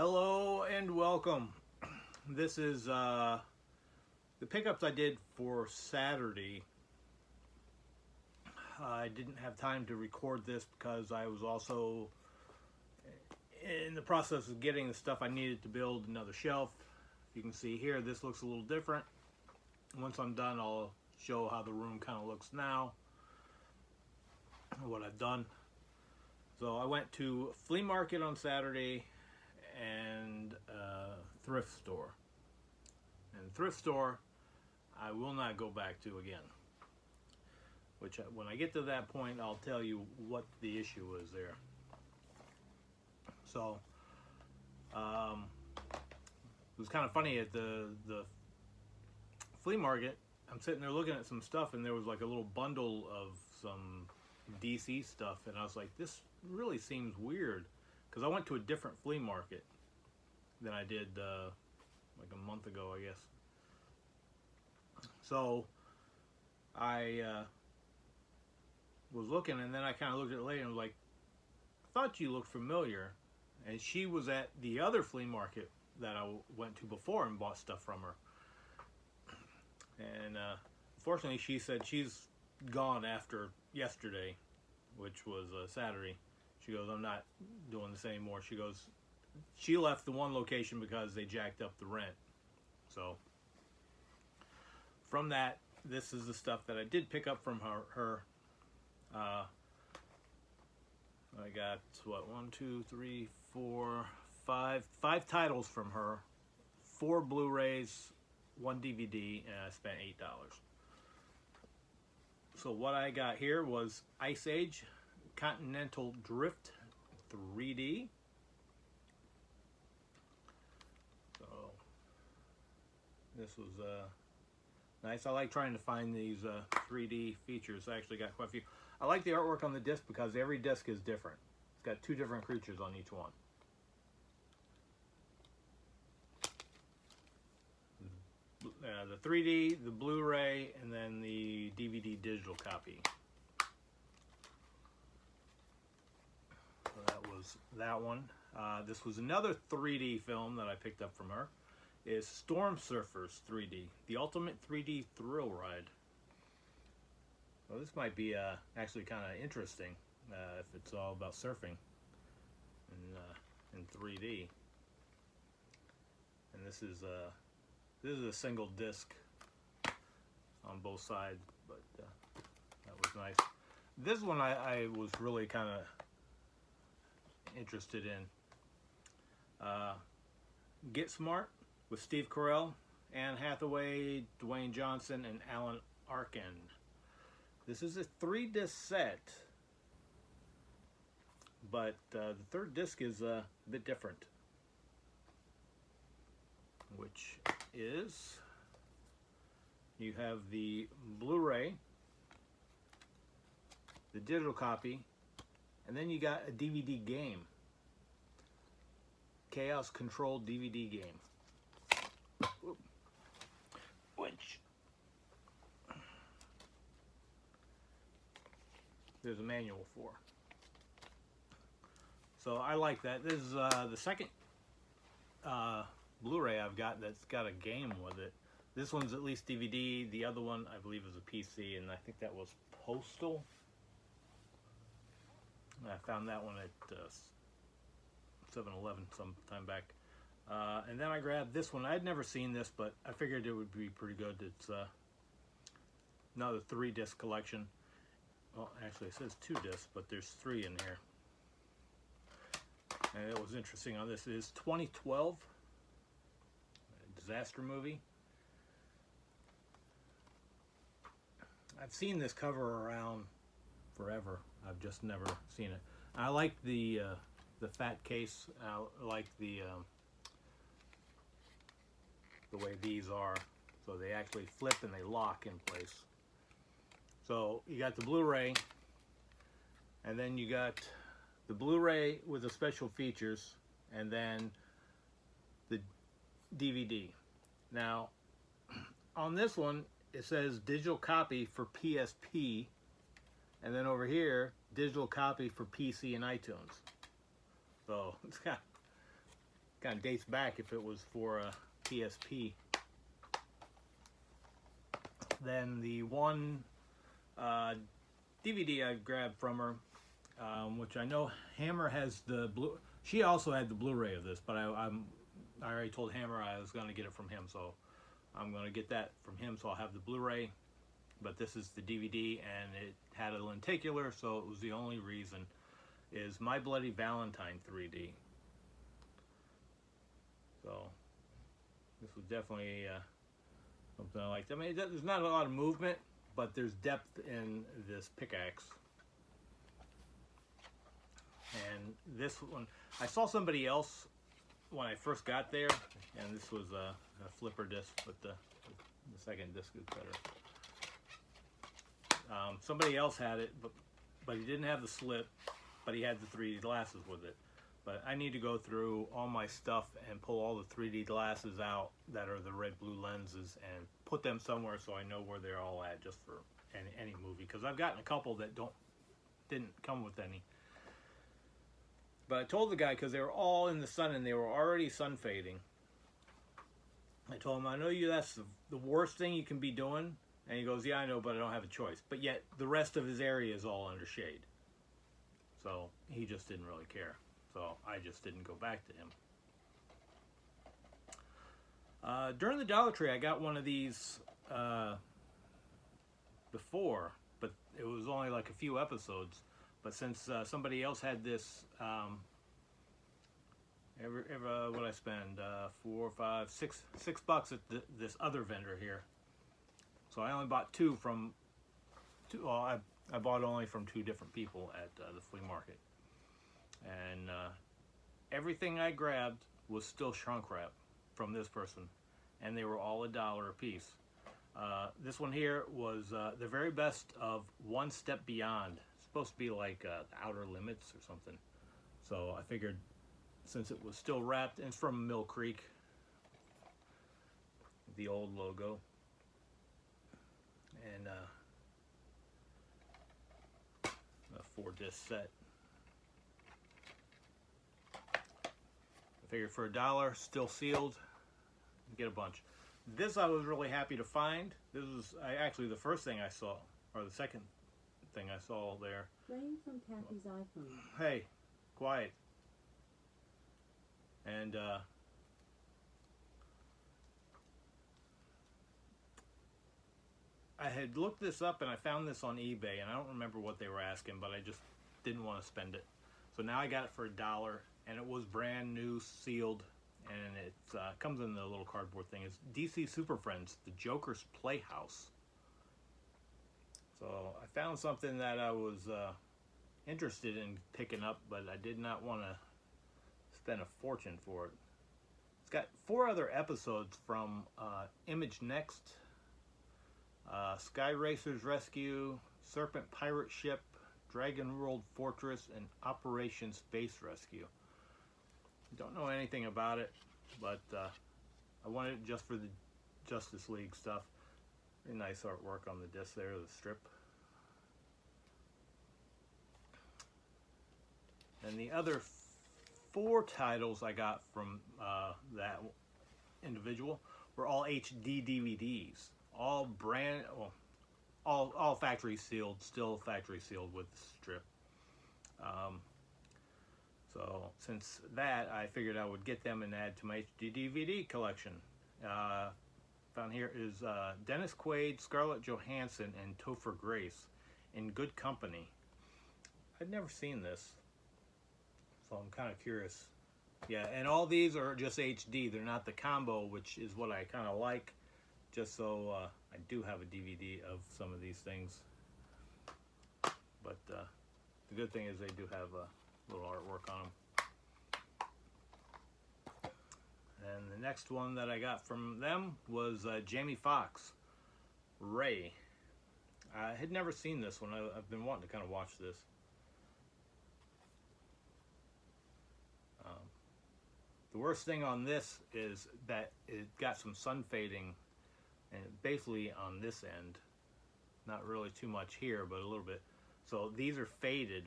Hello and welcome. This is the pickups I did for Saturday. I didn't have time to record this because I was also in the process of getting the stuff I needed to build another shelf. You can see here, this looks a little different. Once I'm done, I'll show how the room kind of looks now, what I've done. So I went to Flea Market on Saturday and Thrift store. And Thrift store, I will not go back to again. Which, when I get to that point, I'll tell you what the issue was there. So, it was kind of funny at the flea market. I'm sitting there looking at some stuff, and there was like a little bundle of some DC stuff, and I was like, this really seems weird, because I went to a different flea market than I did like a month ago, I guess. So I was looking, and then I kind of looked at it later and was like, I thought you looked familiar. And she was at the other flea market that I went to before and bought stuff from her. And unfortunately, she said she's gone after yesterday, which was Saturday. She goes, I'm not doing this anymore. She goes, she left the one location because they jacked up the rent. So from that, this is the stuff that I did pick up from her. I got, what, 1, 2, 3, 4, 5 titles from her, 4 Blu-rays, 1 DVD, and I spent $8. So what I got here was Age Continental Drift 3D. So this was nice. I like trying to find these 3D features. I actually got quite a few. I like the artwork on the disc because every disc is different. It's got 2 different creatures on each one. The 3D, the Blu-ray, and then the DVD digital copy. So that was that one. This was another 3D film that I picked up from her. Is Storm Surfers 3D, the ultimate 3D thrill ride. Well, this might be actually kind of interesting if it's all about surfing in 3D. And this is a single disc on both sides, but that was nice. This one I was really kind of interested in. Get Smart with Steve Carell, Anne Hathaway, Dwayne Johnson, and Alan Arkin. This is a 3-disc set, but the third disc is a bit different, which is you have the Blu-ray, the digital copy, and then you got a DVD game, Chaos Control DVD game, which there's a manual for. So I like that. This is the second Blu-ray I've got that's got a game with it. This one's at least DVD. The other one I believe is a PC, and I think that was Postal. I found that one at 7-Eleven some time back. And then I grabbed this one. I'd never seen this, but I figured it would be pretty good. It's another 3-disc collection. Well, actually it says 2 discs, but there's 3 in here. And it was interesting on this. It is 2012, a disaster movie. I've seen this cover around forever. I've just never seen it. I like the fat case. I like the way these are. So they actually flip and they lock in place. So you got the Blu-ray, and then you got the Blu-ray with the special features, and then the DVD. Now, on this one, it says digital copy for PSP, and then over here, digital copy for PC and iTunes. So it's got kind of dates back if it was for a PSP. Then the one DVD I grabbed from her, which I know Hammer has the blue. She also had the Blu-ray of this, but I already told Hammer I was going to get it from him, so I'm going to get that from him. So I'll have the Blu-ray, but this is the DVD, and it had a lenticular, so it was the only reason. Is My Bloody Valentine 3D. So this was definitely something I liked. I mean, there's not a lot of movement, but there's depth in this pickaxe. And this one, I saw somebody else when I first got there, and this was a flipper disc, but the second disc is better. Somebody else had it, but he didn't have the slip, but he had the 3D glasses with it. But I need to go through all my stuff and pull all the 3D glasses out that are the red blue lenses and put them somewhere so I know where they're all at, just for any movie, because I've gotten a couple that didn't come with any. But I told the guy, because they were all in the sun and they were already sun fading, I told him, I know that's the worst thing you can be doing. And he goes, yeah, I know, but I don't have a choice. But yet the rest of his area is all under shade. So he just didn't really care. So I just didn't go back to him. During the Dollar Tree, I got one of these before, but it was only like a few episodes. But since somebody else had this, what I spend, $4, $5, $6 at this other vendor here. So I only bought two. Well, I bought only from 2 different people at the flea market. And everything I grabbed was still shrunk wrap from this person. And they were all $1 a piece. This one here was the very best of One Step Beyond. It's supposed to be like the Outer Limits or something. So I figured, since it was still wrapped, and it's from Mill Creek, the old logo. And a 4-disc set. I figured for $1, still sealed, get a bunch. This I was really happy to find. This was actually the first thing I saw, or the second thing I saw there. Playing from Kathy's iPhone. Hey, quiet. And I had looked this up and I found this on eBay, and I don't remember what they were asking, but I just didn't want to spend it. So now I got it for $1, and it was brand new, sealed, and it comes in the little cardboard thing. It's DC Super Friends, the Joker's Playhouse. So I found something that I was interested in picking up, but I did not want to spend a fortune for it. It's got 4 other episodes from Image Next, Sky Racers Rescue, Serpent Pirate Ship, Dragon World Fortress, and Operation Space Rescue. Don't know anything about it, but I wanted it just for the Justice League stuff. Very nice artwork on the disc there, the strip. And the other 4 titles I got from that individual were all HD DVDs. All brand, well, all factory sealed, still factory sealed with the strip. So since that, I figured I would get them and add to my HD DVD collection. Found here is Dennis Quaid, Scarlett Johansson, and Topher Grace in Good Company. I'd never seen this, so I'm kind of curious. Yeah, and all these are just HD. They're not the combo, which is what I kind of like, just so I do have a DVD of some of these things. But the good thing is they do have a little artwork on them. And the next one that I got from them was Jamie Foxx, Ray. I had never seen this one. I've been wanting to kind of watch this. The worst thing on this is that it got some sun fading, and basically on this end, not really too much here, but a little bit. So these are faded.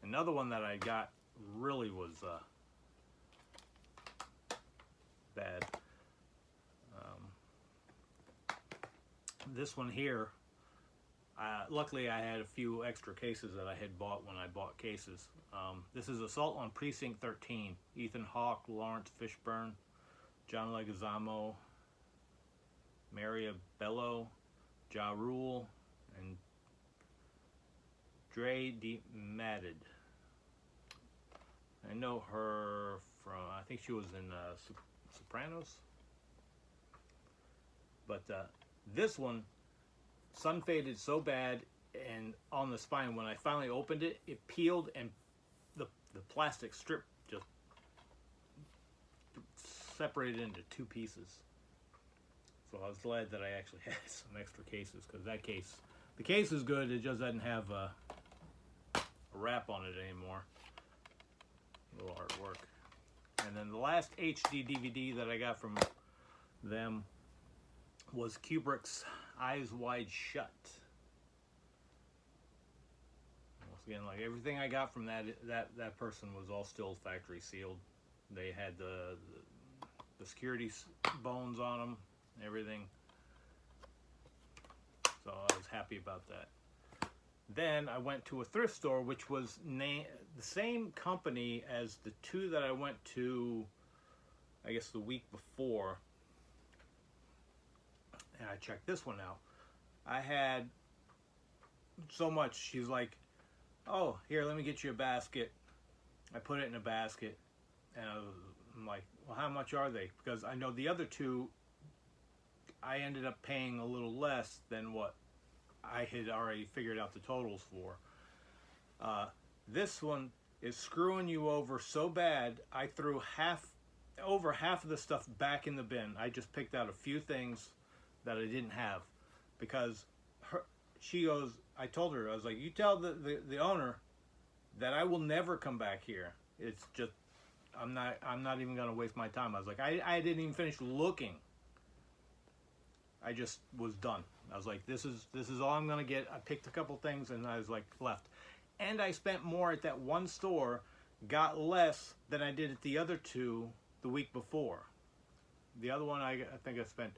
Another one that I got really was this one here, luckily I had a few extra cases that I had bought when I bought cases. This is Assault on Precinct 13. Ethan Hawke, Lawrence Fishburne, John Leguizamo, Maria Bello, Ja Rule, and Dre DeMatteis. I know her from, I think she was in Sopranos. But this one, sun faded so bad and on the spine, when I finally opened it, it peeled and the plastic strip just separated into two pieces. So I was glad that I actually had some extra cases, because that case, the case is good, it just doesn't have a wrap on it anymore. A little artwork. And then the last HD DVD that I got from them was Kubrick's Eyes Wide Shut. Once again, like everything I got from that person was all still factory sealed. They had the security bones on them, everything. So I was happy about that. Then I went to a thrift store, which was the same company as the two that I went to, I guess, the week before. And I checked this one out. I had so much. She's like, oh, here, let me get you a basket. I put it in a basket. And I'm like, well, how much are they? Because I know the other two, I ended up paying a little less than what I had already figured out the totals for. This one is screwing you over so bad, I threw over half of the stuff back in the bin. I just picked out a few things that I didn't have, because she goes, I told her, I was like, you tell the owner that I will never come back here. It's just, I'm not even gonna waste my time. I was like, I didn't even finish looking. I just was done. I was like, this is all I'm gonna get. I picked a couple things and I was like, left. And I spent more at that one store, got less than I did at the other two the week before. The other one, I think I spent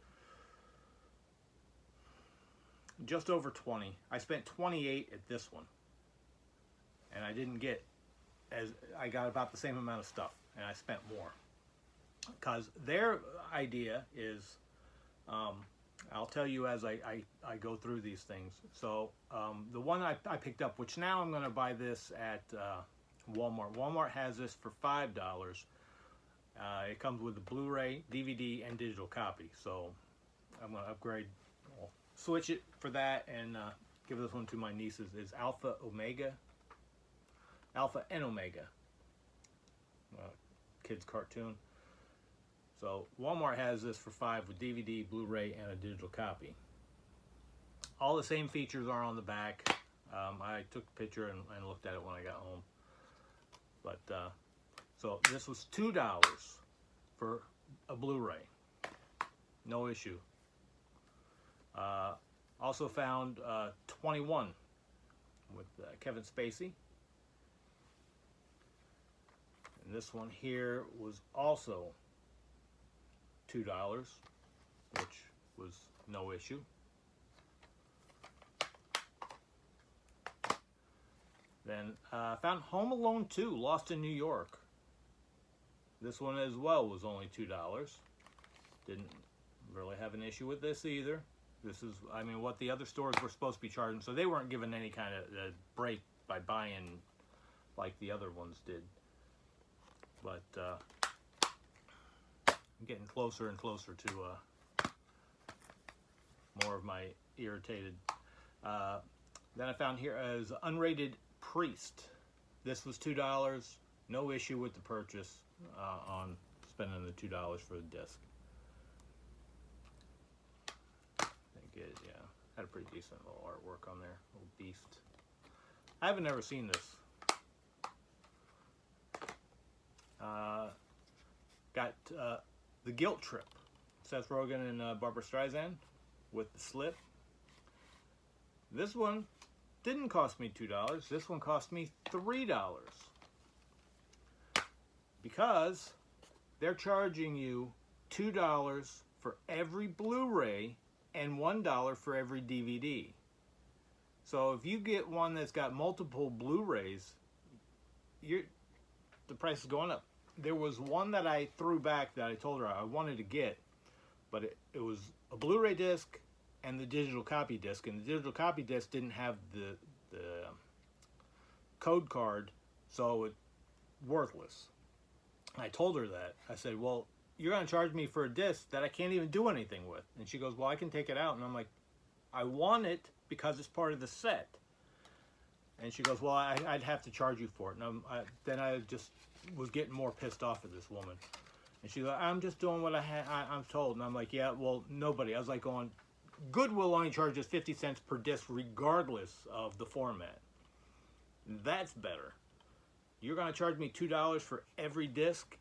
just over 20. I spent 28 at this one. And I didn't get, I got about the same amount of stuff, and I spent more. Because their idea is, I'll tell you as I go through these things. So the one I picked up, which now I'm going to buy this at Walmart. Walmart has this for $5. It comes with the Blu-ray, DVD, and digital copy. So I'm going to upgrade, switch it for that, and give this one to my nieces. Is Alpha and Omega. Kids cartoon. So Walmart has this for $5 with DVD, Blu-ray, and a digital copy. All the same features are on the back. I took a picture and looked at it when I got home. But so this was $2 for a Blu-ray. No issue. Also found 21 with Kevin Spacey. And this one here was also $2, which was no issue. Then I found Home Alone 2, Lost in New York. This one as well was only $2. Didn't really have an issue with this either. This is, I mean, what the other stores were supposed to be charging, so they weren't given any kind of break by buying like the other ones did. But I'm getting closer and closer to more of my irritated. Then I found here as Unrated Priest. This was $2. No issue with the purchase on spending the $2 for the disc. I think it, yeah, had a pretty decent little artwork on there. Little beast. I haven't ever seen this. Got The Guilt Trip. Seth Rogen and Barbara Streisand with the slip. This one didn't cost me $2. This one cost me $3. Because they're charging you $2 for every Blu-ray and $1 for every DVD. So if you get one that's got multiple Blu-rays, the price is going up. There was one that I threw back that I told her I wanted to get, but it was a Blu-ray disc and the digital copy disc, and the digital copy disc didn't have the code card, so it's worthless. I told her that. I said, well, you're going to charge me for a disc that I can't even do anything with. And she goes, well, I can take it out. And I'm like, I want it because it's part of the set. And she goes, well, I'd have to charge you for it. And then I just was getting more pissed off at this woman. And she's like, I'm just doing what I'm told. And I'm like, yeah, well, nobody. I was like going, Goodwill only charges 50 cents per disc regardless of the format. That's better. You're going to charge me $2 for every disc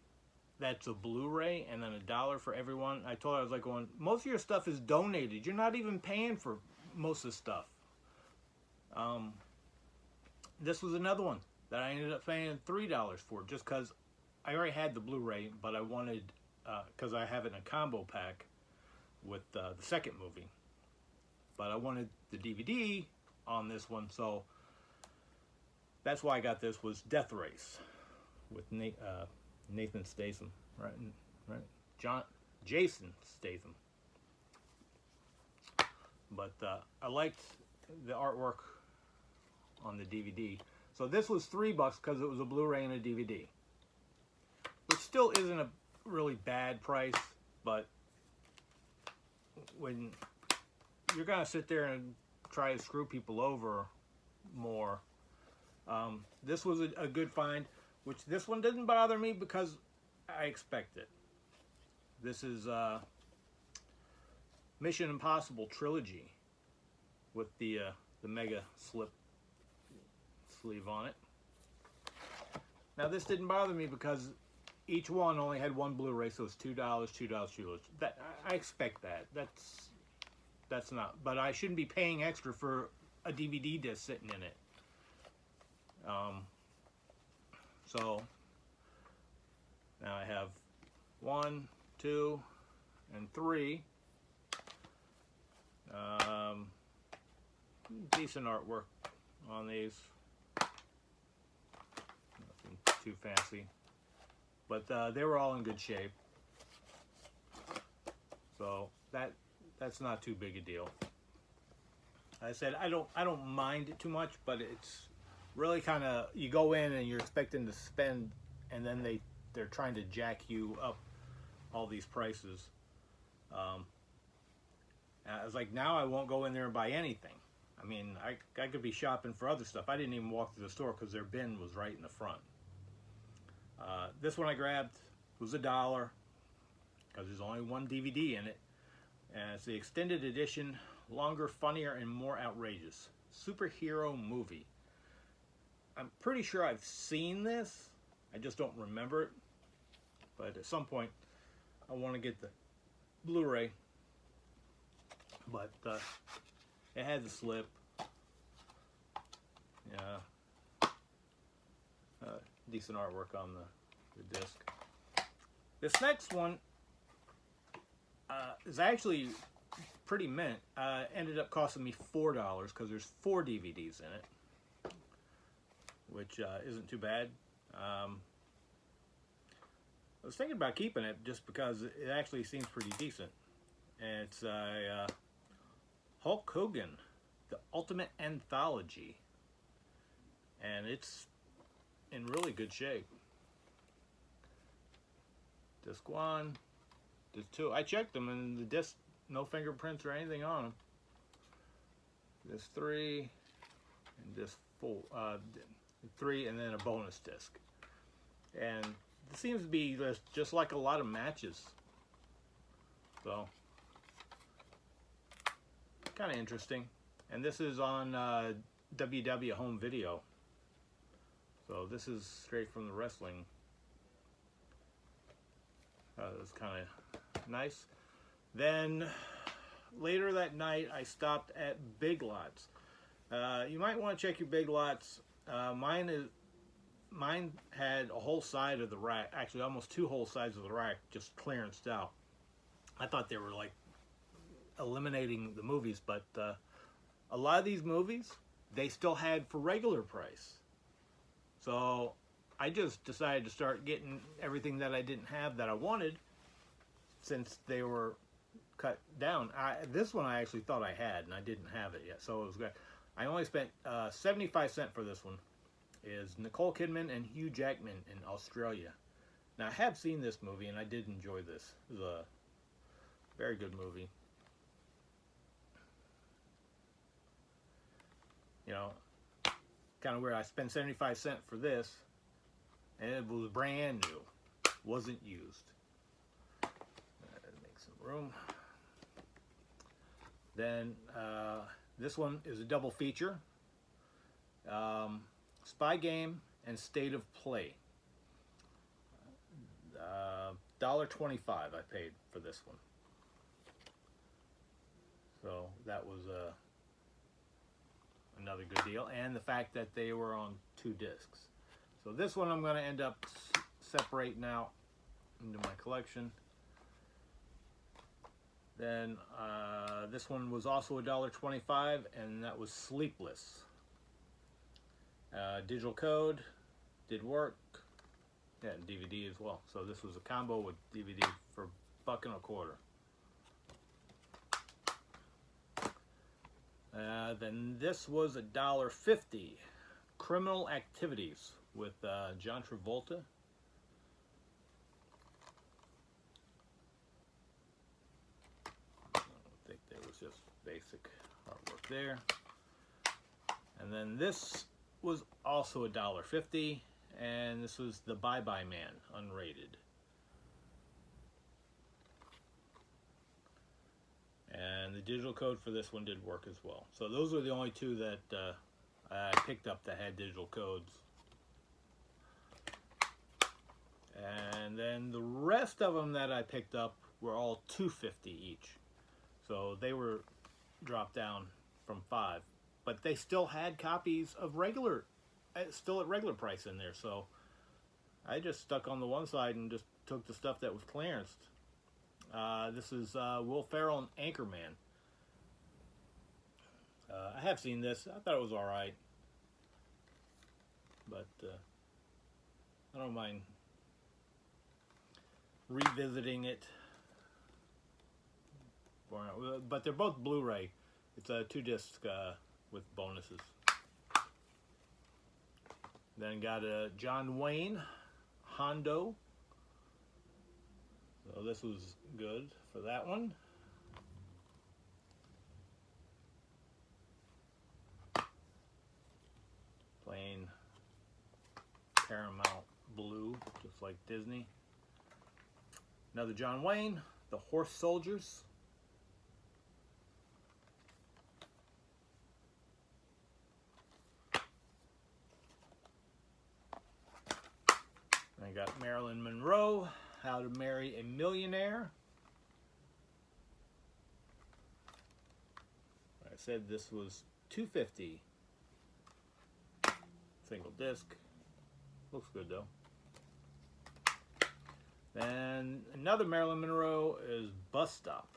that's a Blu-ray, and then $1 for every one. I told her, I was like going, most of your stuff is donated. You're not even paying for most of the stuff. This was another one that I ended up paying $3 for, just because I already had the Blu-ray, but I wanted, because I have it in a combo pack with the second movie. But I wanted the DVD on this one, so that's why I got this, was Death Race with Nathan Statham, right? Jason Statham. But I liked the artwork on the DVD. So this was $3 because it was a Blu-ray and a DVD, which still isn't a really bad price. But when you're gonna sit there and try to screw people over more, this was a good find. Which this one didn't bother me because I expect it. This is Mission Impossible trilogy with the mega sleeve on it. Now this didn't bother me because each one only had one Blu-ray, so it's $2, $2. That I expect that. That's not. But I shouldn't be paying extra for a DVD disc sitting in it. So now I have 1, 2, and 3. Decent artwork on these. Nothing too fancy, but they were all in good shape. So that's not too big a deal. I said I don't mind it too much, but it's really kind of, you go in and you're expecting to spend, and then they're trying to jack you up all these prices. I was like, now I won't go in there and buy anything. I mean, I could be shopping for other stuff. I didn't even walk through the store because their bin was right in the front. This one I grabbed was $1 because there's only one DVD in it, and it's the extended edition, longer, funnier, and more outrageous superhero movie. I'm pretty sure I've seen this. I just don't remember it. But at some point, I want to get the Blu-ray. But it had the slip. Yeah. Decent artwork on the disc. This next one is actually pretty mint. Ended up costing me $4 because there's 4 DVDs in it, which isn't too bad. I was thinking about keeping it just because it actually seems pretty decent. And it's Hulk Hogan, the Ultimate Anthology. And it's in really good shape. Disc 1, Disc 2. I checked them, and the disc, no fingerprints or anything on them. Disc 3, and Disc 4. 3, and then a bonus disc. And it seems to be just like a lot of matches. So, kind of interesting. And this is on WW Home Video. So this is straight from the wrestling. That's kind of nice. Then later that night, I stopped at Big Lots. You might want to check your Big Lots. Mine had a whole side of the rack, actually almost 2 whole sides of the rack, just clearanced out. I thought they were like eliminating the movies, but a lot of these movies they still had for regular price. So I just decided to start getting everything that I didn't have that I wanted, since they were cut down. This one I actually thought I had, and I didn't have it yet, so it was good. I only spent 75 cents for this one. Is Nicole Kidman and Hugh Jackman in Australia. Now I have seen this movie and I did enjoy this. It was a very good movie. You know, kind of weird. I spent 75 cents for this, and it was brand new, wasn't used. Make some room. Then this one is a double feature. Spy Game and State of Play. $1.25 I paid for this one. So that was another good deal. And the fact that they were on 2 discs. So this one I'm going to end up separating out into my collection. Then this one was also $1.25, and that was Sleepless. Digital code did work. Yeah, and DVD as well. So this was a combo with DVD for $1.25. Then this was $1.50. Criminal Activities with John Travolta. I think there was just basic artwork there. And then this was also $1.50, and this was The Bye Bye Man, unrated. And the digital code for this one did work as well. So those were the only 2 that I picked up that had digital codes. And then the rest of them that I picked up were all $2.50 each. So they were dropped down from 5. But they still had copies of regular, still at regular price in there. So I just stuck on the one side and just took the stuff that was clearanced. This is Will Ferrell and Anchorman. I have seen this. I thought it was alright. But I don't mind revisiting it. But they're both Blu-ray. It's a 2-disc with bonuses. Then got a John Wayne Hondo. So this was good for that one. Plain Paramount blue, just like Disney. Another John Wayne, The Horse Soldiers. I got Marilyn Monroe, How to Marry a Millionaire. I said this was $2.50. Single disc. Looks good though. Then another Marilyn Monroe is Bus Stop.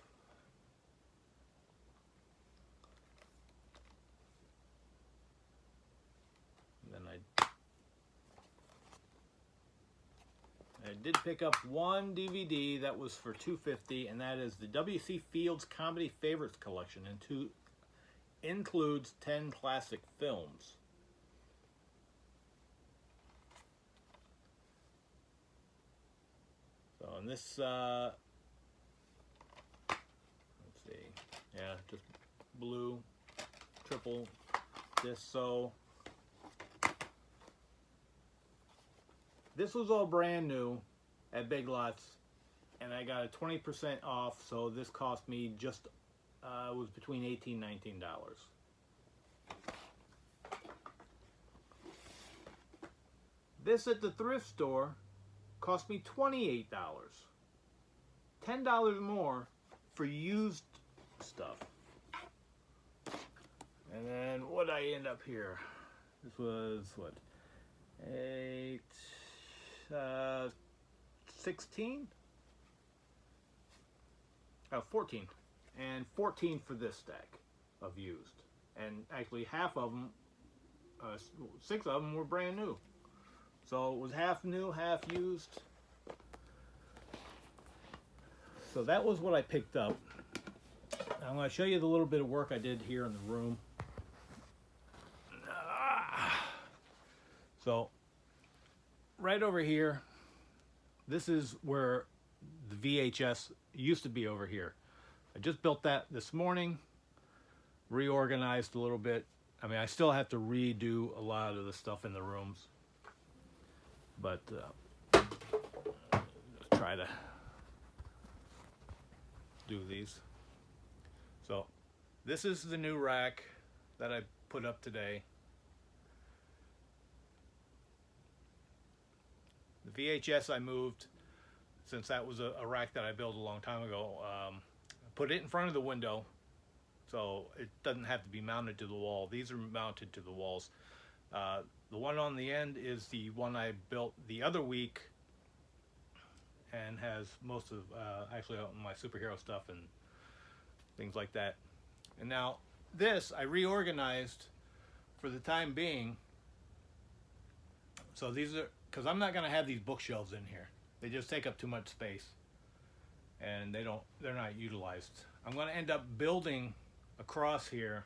And then I did pick up one DVD that was for $2.50, and that is the W.C. Fields Comedy Favorites Collection, and includes 10 classic films. So in this, let's see, yeah, just blue, triple disc. So this was all brand new at Big Lots, and I got a 20% off, so this cost me just, was between $18 and $19. This at the thrift store cost me $28. $10 more for used stuff. And then what I end up here? This was what? 16? Oh, 14. and 14 for this stack of used. And actually half of them, 6 of them were brand new. So it was half new, half used. So that was what I picked up. I'm going to show you the little bit of work I did here in the room. So right over here, this is where the VHS used to be over here. I just built that this morning, reorganized a little bit. I mean, I still have to redo a lot of the stuff in the rooms, but let's try to do these. So this is the new rack that I put up today. The VHS I moved, since that was a rack that I built a long time ago. Put it in front of the window so it doesn't have to be mounted to the wall. These are mounted to the walls. The one on the end is the one I built the other week and has most of actually my superhero stuff and things like that. And now this I reorganized for the time being. So these are, because I'm not going to have these bookshelves in here. They just take up too much space and they're not utilized. I'm going to end up building across here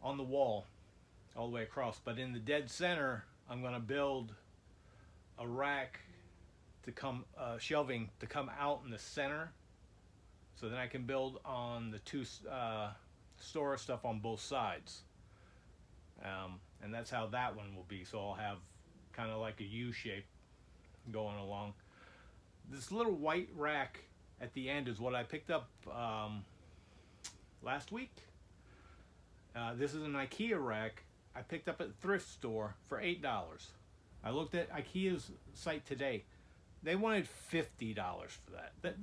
on the wall all the way across, but in the dead center I'm going to build a rack to come shelving to come out in the center, so then I can build on the two store stuff on both sides, and that's how that one will be. So I'll have kind of like a U shape going along. This little white rack at the end is what I picked up last week. This is an IKEA rack I picked up at the thrift store for $8. I looked at IKEA's site today. They wanted $50 for that.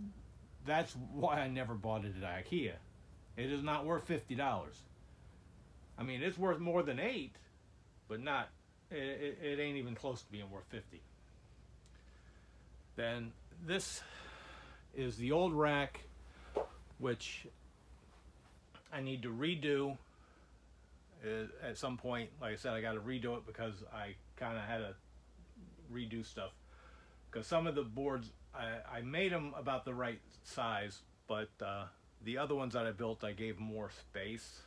That's why I never bought it at IKEA. It is not worth $50. I mean, it's worth more than $8, but not. It ain't even close to being worth $50. Then this is the old rack, which I need to redo at some point. Like I said, I got to redo it because I kind of had to redo stuff. Because some of the boards, I made them about the right size, but the other ones that I built, I gave more space.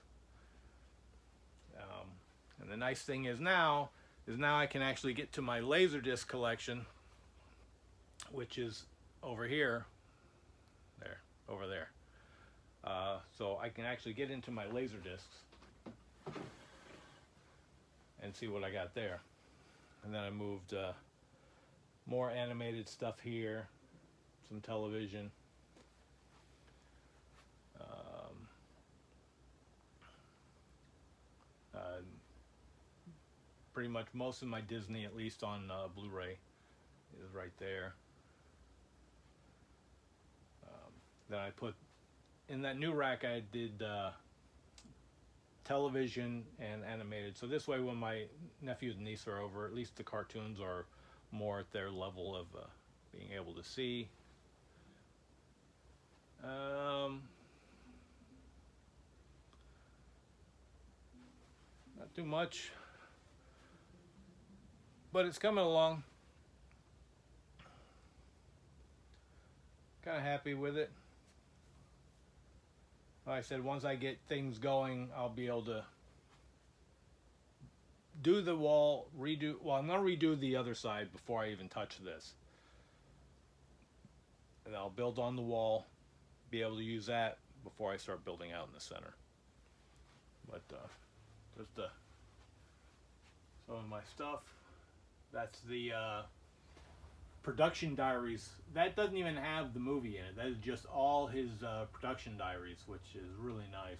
And the nice thing is now I can actually get to my Laserdisc collection, which is over here, over there. So I can actually get into my Laserdiscs and see what I got there. And then I moved more animated stuff here, some television. Pretty much most of my Disney, at least on Blu-ray, is right there. Then I put in that new rack, I did television and animated. So this way, when my nephews and niece are over, at least the cartoons are more at their level of being able to see. Not too much, but it's coming along. Kind of happy with it. Like I said, once I get things going, I'll be able to do the wall, redo. Well, I'm going to redo the other side before I even touch this. And I'll build on the wall, be able to use that before I start building out in the center. But just some of my stuff. That's the production diaries. That doesn't even have the movie in it. That is just all his production diaries, which is really nice.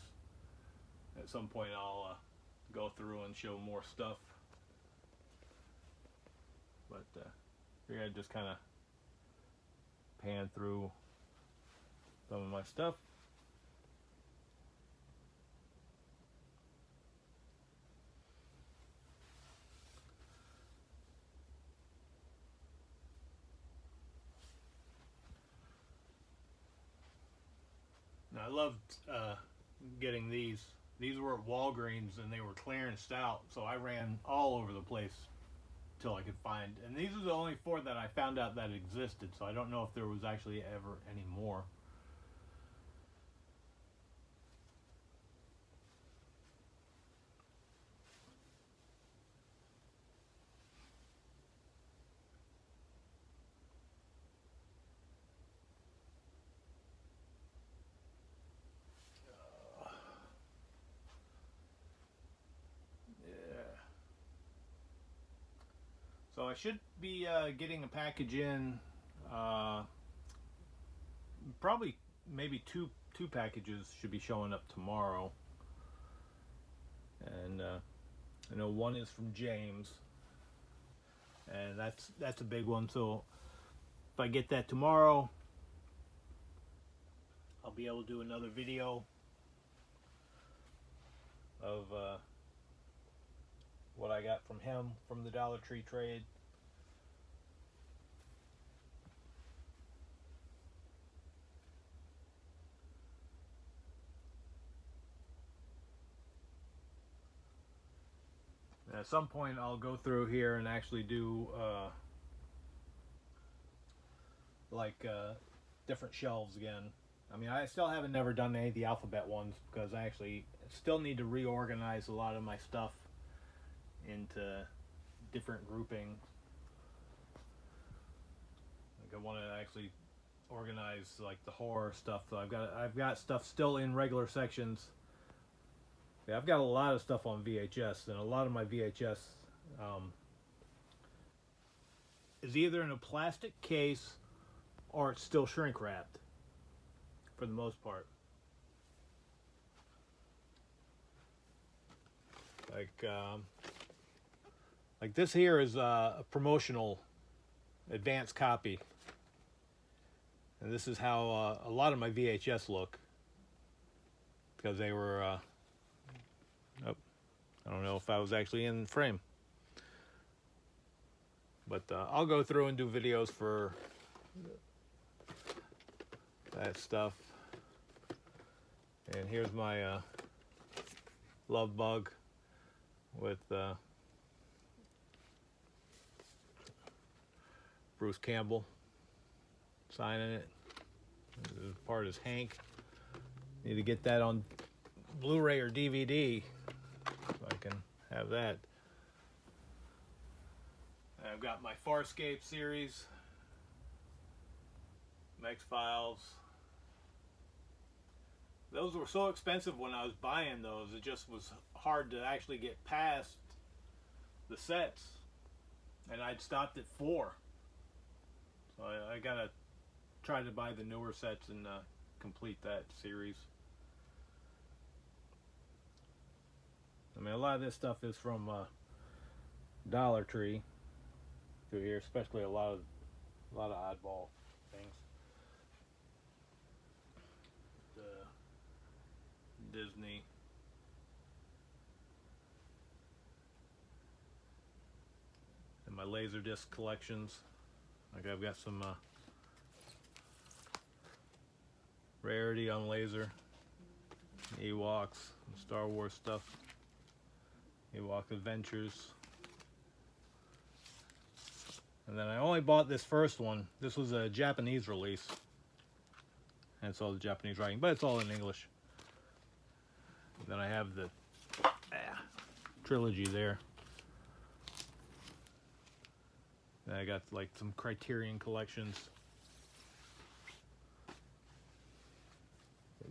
At some point I'll go through and show more stuff. But here I just kind of pan through some of my stuff. Now, I loved getting these. These were at Walgreens and they were clearanced out, so I ran all over the place till I could find. And these are the only 4 that I found out that existed, so I don't know if there was actually ever any more. So I should be getting a package in, probably maybe two packages should be showing up tomorrow. And I know one is from James, and that's a big one. So if I get that tomorrow, I'll be able to do another video of what I got from him from the Dollar Tree trade. And at some point I'll go through here and actually do different shelves again. I mean, I still haven't never done any of the alphabet ones because I actually still need to reorganize a lot of my stuff into different groupings. Like I want to actually organize like the horror stuff. So I've got stuff still in regular sections. Yeah, I've got a lot of stuff on VHS, and a lot of my VHS is either in a plastic case or it's still shrink wrapped for the most part. Like this here is a promotional advanced copy, and this is how a lot of my VHS look, because they were oh, I don't know if I was actually in frame, but I'll go through and do videos for that stuff. And here's my Love Bug with Bruce Campbell signing it. This part is Hank. Need to get that on Blu-ray or DVD so I can have that. And I've got my Farscape series, X-Files. Those were so expensive when I was buying those, it just was hard to actually get past the sets. And I'd stopped at 4. So I gotta try to buy the newer sets and complete that series. I mean, a lot of this stuff is from Dollar Tree through here, especially a lot of oddball things. Disney. And my Laserdisc collections. Like I've got some rarity on laser, Ewoks, and Star Wars stuff, Ewok Adventures. And then I only bought this first one. This was a Japanese release, and it's all the Japanese writing, but it's all in English. Then I have the trilogy there. Then I got like some Criterion collections.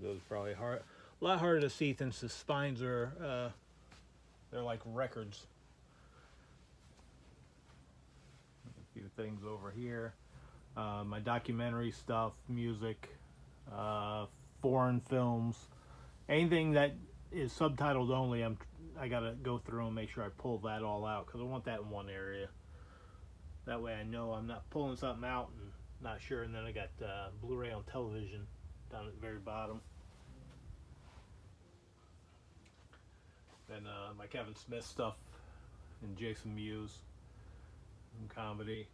Those are probably a lot harder to see since the spines are they're like records. A few things over here. My documentary stuff, music, foreign films, anything that is subtitled only. I gotta go through and make sure I pull that all out because I want that in one area. That way I know I'm not pulling something out and not sure. And then I got Blu-ray on television down at the very bottom. Then my Kevin Smith stuff and Jason Mewes and comedy.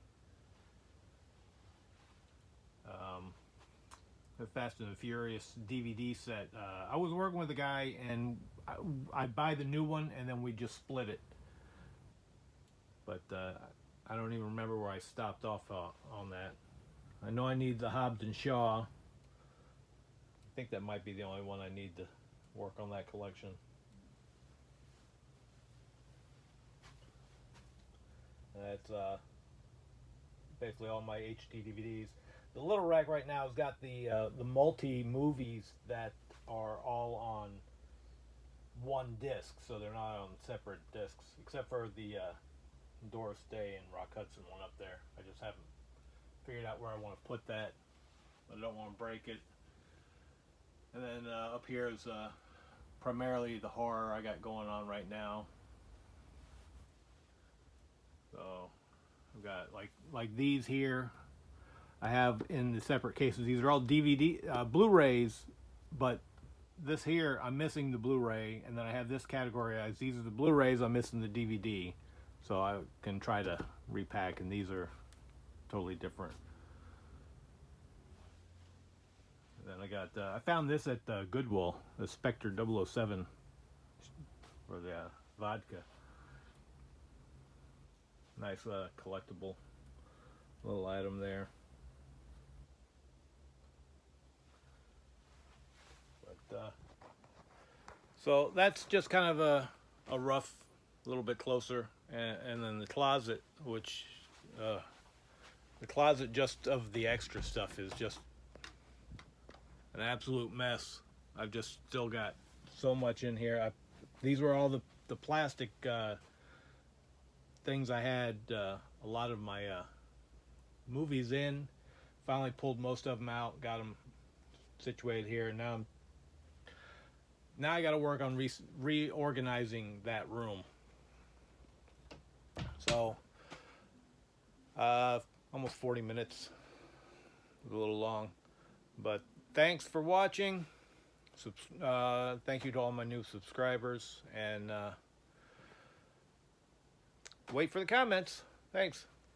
the Fast and the Furious DVD set. I was working with a guy, and I'd buy the new one, and then we just split it. But I don't even remember where I stopped off on that. I know I need the Hobbs and Shaw. I think that might be the only one I need to work on that collection. That's basically all my HD DVDs. The little rack right now has got the multi movies that are all on one disc, so they're not on separate discs, except for the Doris Day and Rock Hudson one up there. I just haven't figured out where I want to put that. I don't want to break it. And then up here is primarily the horror I got going on right now. So I've got like these here. I have in the separate cases. These are all DVD, Blu-rays, but this here I'm missing the Blu-ray, and then I have this categorized. These are the Blu-rays. I'm missing the DVD, so I can try to repack. And these are totally different. And then I got I found this at Goodwill, the Spectre 007 for the vodka. Nice collectible little item there. But so that's just kind of a rough, little bit closer, and then the closet, which the closet just of the extra stuff is just an absolute mess. I've just still got so much in here. These were all the plastic things I had a lot of my movies in. Finally pulled most of them out, got them situated here, and now I got to work on reorganizing that room. So almost 40 minutes, a little long, but thanks for watching. Thank you to all my new subscribers, and wait for the comments. Thanks.